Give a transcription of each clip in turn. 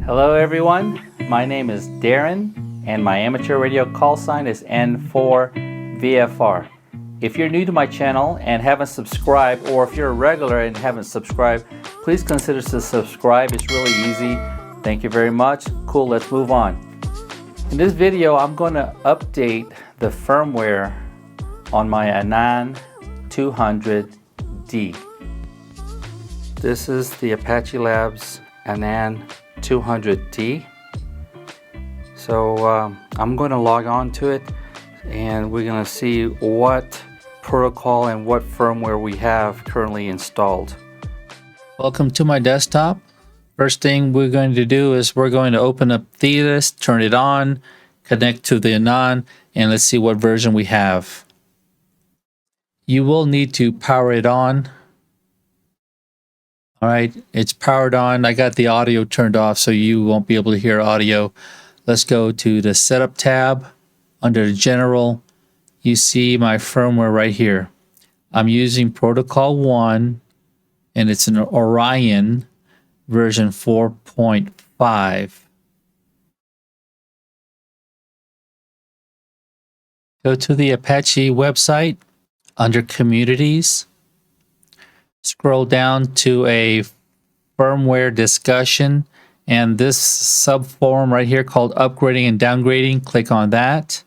Hello everyone, my name is Darren and my amateur radio call sign is N4VFR. If you're new to my channel and haven't subscribed, or if you're a regular and haven't subscribed, please consider to subscribe. It's really easy. Thank you very much. Cool, let's move on. In this video, I'm going to update the firmware on my Anan 200D. This is the Apache Labs Anan 200D. So I'm going to log on to it and we're going to see what protocol and what firmware we have currently installed. Welcome to my desktop. First thing we're going to do is we're going to open up TheList, turn it on, connect to the Anan, and let's see what version we have. You will need to power it on. All right, it's powered on. I got the audio turned off so you won't be able to hear audio. Let's go to the Setup tab. Under General, you see my firmware right here. I'm using Protocol 1 and it's an Orion version 4.5. Go to the Apache website under Communities. Scroll down to a firmware discussion and this subforum right here called Upgrading and Downgrading. Click on that.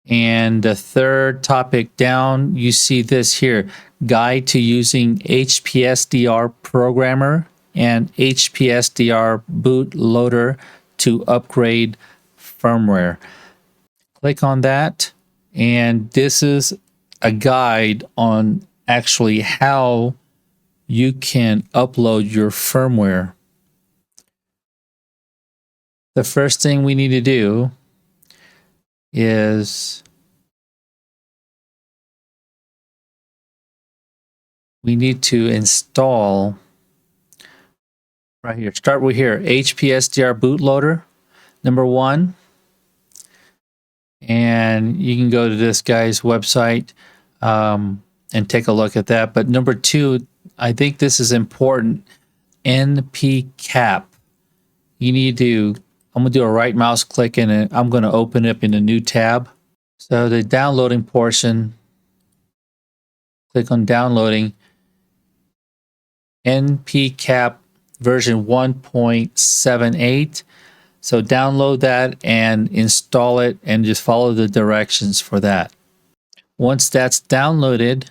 And the third topic down, you see this here, Guide to Using HPSDR Programmer and HPSDR Bootloader to Upgrade Firmware. Click on that, and this is a guide on actually how you can upload your firmware. The first thing we need to do is we need to install right here. Start with here, HPSDR bootloader, number 1. And you can go to this guy's website and take a look at that. But number 2, I think this is important, npcap. You need to, I'm going to do a right mouse click and I'm going to open it up in a new tab. So the downloading portion, click on downloading, npcap version 1.78. So download that and install it and just follow the directions for that. Once that's downloaded,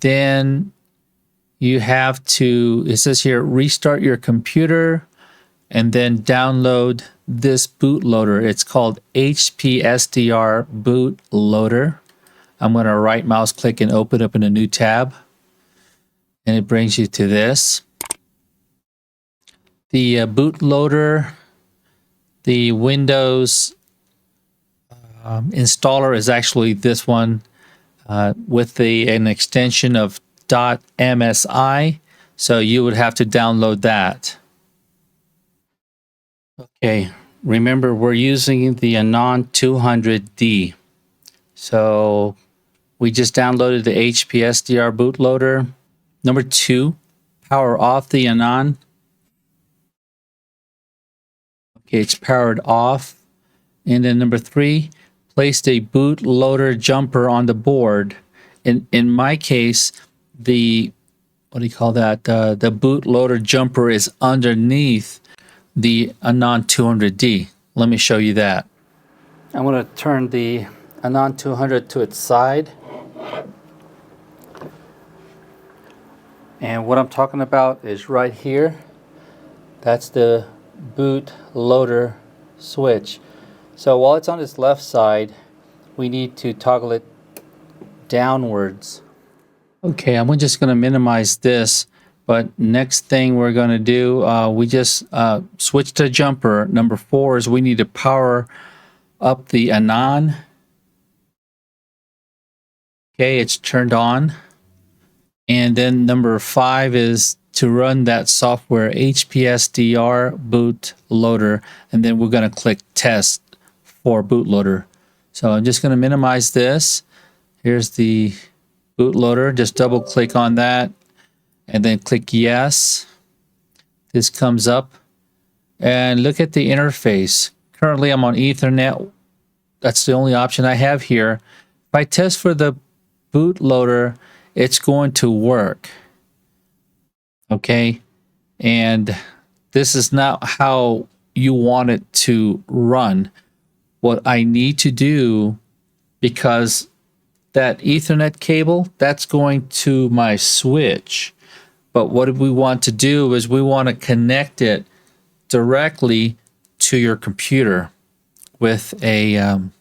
then you have to, it says here, restart your computer and then download this bootloader. It's called HPSDR bootloader. I'm going to right mouse click and open up in a new tab. And it brings you to this. The bootloader, the Windows installer is actually this one with an extension of .msi. So you would have to download that. Okay, remember we're using the Anan 200D. So we just downloaded the HPSDR bootloader. Number 2, power off the Anan. Okay, it's powered off. And then number 3, place the bootloader jumper on the board. In my case, the, what do you call that? The bootloader jumper is underneath the Anan 200D. Let me show you that. I'm going to turn the Anan 200 to its side. And what I'm talking about is right here. That's the bootloader switch. So while it's on its left side, we need to toggle it downwards. Okay, I'm just going to minimize this. But next thing we're going to do, we just switch to jumper. Number 4 is we need to power up the Anan. Okay, it's turned on. And then number 5 is to run that software HPSDR bootloader. And then we're going to click test for bootloader. So I'm just going to minimize this. Here's the bootloader. Just double click on that and then click yes. This comes up and look at the interface. Currently I'm on Ethernet. That's the only option I have here. If I test for the bootloader, it's going to work. Okay, and this is not how you want it to run. What I need to do, because that Ethernet cable, that's going to my switch. But what we want to do is we want to connect it directly to your computer with an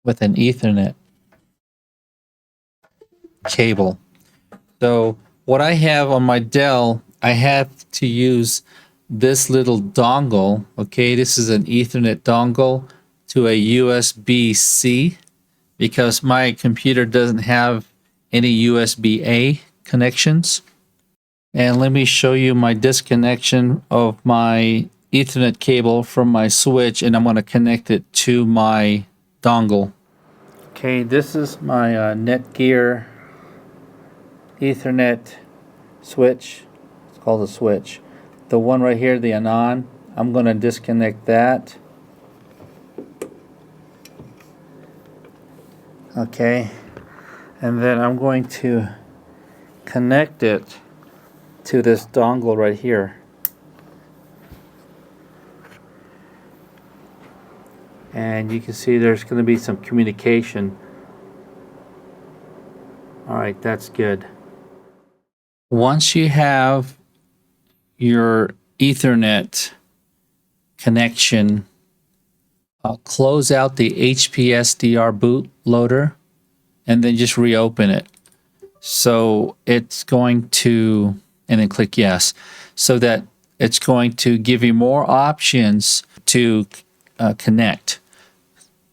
Ethernet cable. So what I have on my Dell, I have to use this little dongle. Okay, this is an Ethernet dongle to a USB-C because my computer doesn't have any USB-A connections. And let me show you my disconnection of my Ethernet cable from my switch, and I'm going to connect it to my dongle. Okay, this is my Netgear Ethernet switch. It's called a switch. The one right here, the Anan, I'm going to disconnect that. Okay, and then I'm going to connect it to this dongle right here. And you can see there's going to be some communication. All right, that's good. Once you have your Ethernet connection, close out the HP SDR bootloader and then just reopen it. So it's going to, and then click yes, so that it's going to give you more options to connect.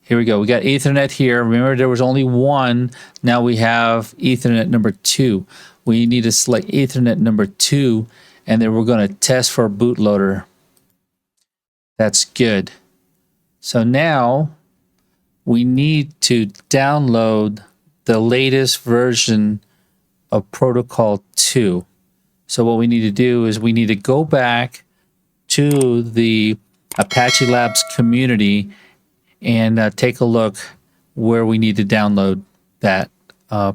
Here we go. We got Ethernet here. Remember, there was only one. Now we have Ethernet number 2. We need to select Ethernet number 2, and then we're going to test for bootloader. That's good. So now we need to download the latest version of Protocol 2. So what we need to do is we need to go back to the Apache Labs community and take a look where we need to download that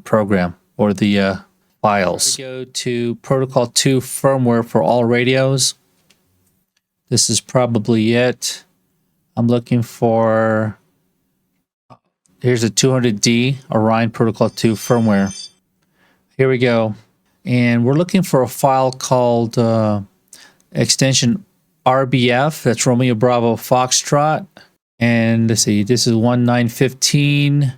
program or the files. Go to Protocol 2 firmware for all radios. This is probably it. I'm looking for, here's a 200D Orion Protocol 2 firmware. Here we go. And we're looking for a file called extension RBF. That's Romeo Bravo Foxtrot. And let's see, this is 1915.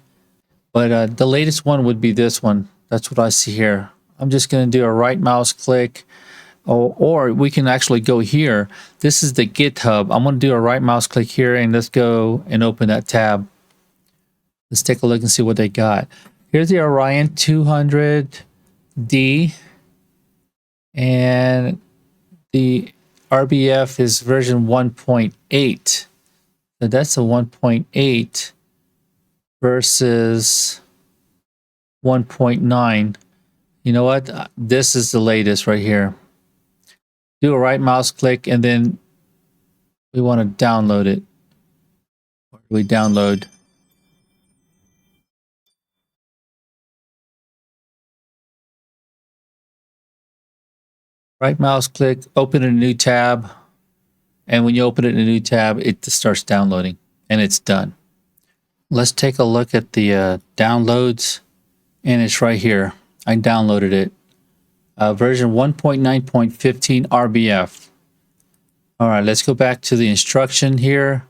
But the latest one would be this one. That's what I see here. I'm just going to do a right mouse click. Or we can actually go here. This is the GitHub. I'm going to do a right mouse click here and let's go and open that tab. Let's take a look and see what they got. Here's the Orion 200D. And the RBF is version 1.8. So that's a 1.8 versus 1.9. You know what? This is the latest right here. Do a right mouse click and then we want to download it. Where do we download? Right mouse click, open a new tab. And when you open it in a new tab, it starts downloading and it's done. Let's take a look at the downloads, and it's right here. I downloaded it. Version 1.9.15 RBF. All right, let's go back to the instruction here.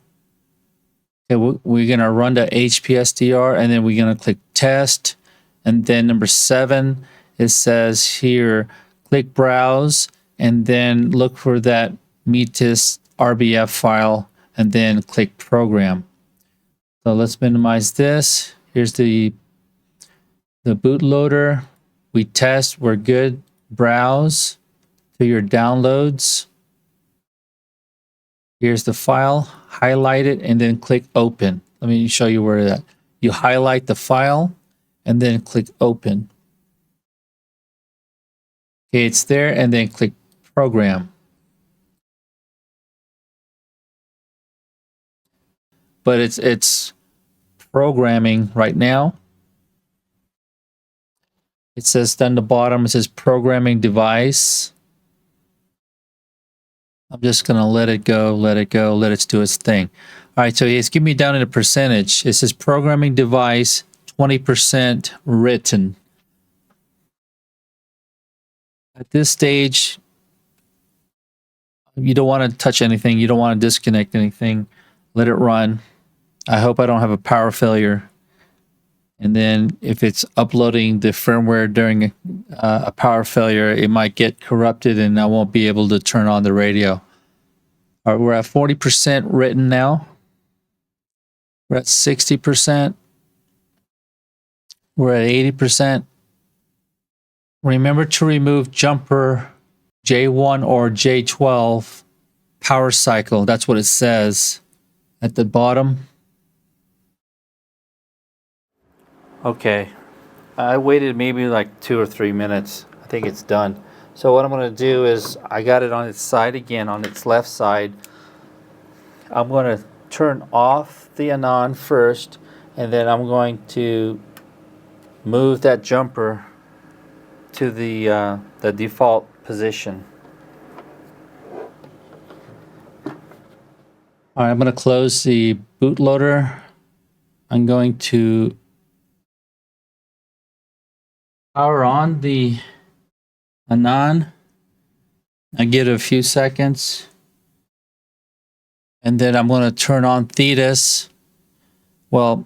Okay, we're going to run the HP SDR, and then we're going to click test. And then number 7, it says here, click browse, and then look for that Metis RBF file, and then click program. So let's minimize this. Here's the bootloader. We test, we're good. Browse to your downloads. Here's the file, highlight it, and then click open. Let me show you where that. You highlight the file and then click open. Okay, it's there, and then click program. but it's programming right now. It says down the bottom, it says programming device. I'm just going to let it go, let it do its thing. All right, so it's giving me down in a percentage. It says programming device, 20% written. At this stage, you don't want to touch anything. You don't want to disconnect anything. Let it run. I hope I don't have a power failure. And then if it's uploading the firmware during a power failure, it might get corrupted and I won't be able to turn on the radio. All right, we're at 40% written now. We're at 60%. We're at 80%. Remember to remove jumper J1 or J12 power cycle. That's what it says at the bottom. Okay, I waited maybe like 2 or 3 minutes. I think it's done. So what I'm going to do is I got it on its side again, on its left side. I'm going to turn off the Anan first, and then I'm going to move that jumper to the default position. All right, I'm going to close the bootloader. I'm going to power on the Anan. I give it a few seconds. And then I'm going to turn on Thetis. Well,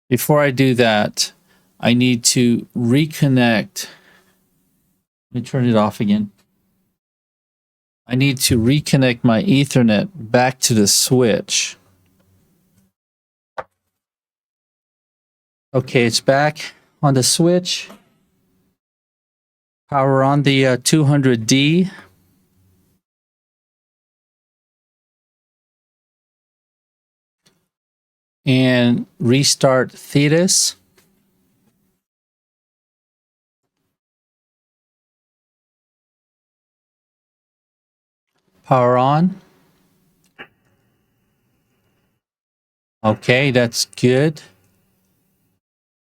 before I do that, I need to reconnect. Let me turn it off again. I need to reconnect my Ethernet back to the switch. Okay, it's back on the switch. Power on the 200D. And restart Thetis. Power on. Okay, that's good.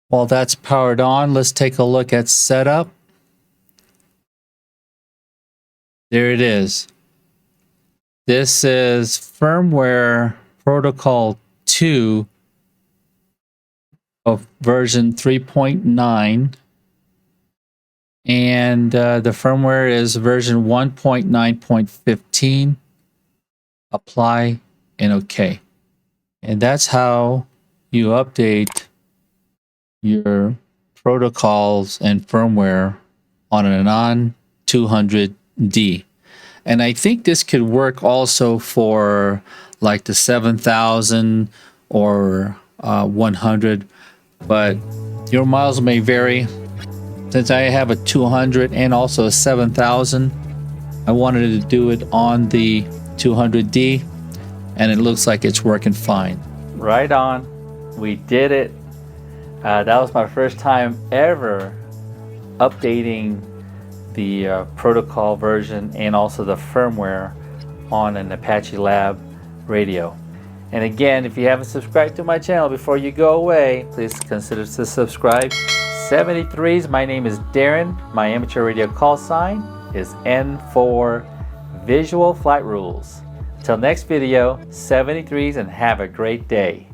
While that's powered on, let's take a look at setup. There it is. This is firmware protocol 2 of version 3.9. And the firmware is version 1.9.15. Apply and OK. And that's how you update your protocols and firmware on an Anan 200D. And I think this could work also for like the 7000 or 100, but your models may vary. Since I have a 200 and also a 7000, I wanted to do it on the 200D, and it looks like it's working fine. Right on. We did it. That was my first time ever updating the protocol version and also the firmware on an Apache Lab radio. And again, if you haven't subscribed to my channel before you go away, please consider to subscribe. 73s, my name is Darren. My amateur radio call sign is N4 Visual Flight Rules. Until next video, 73s, and have a great day.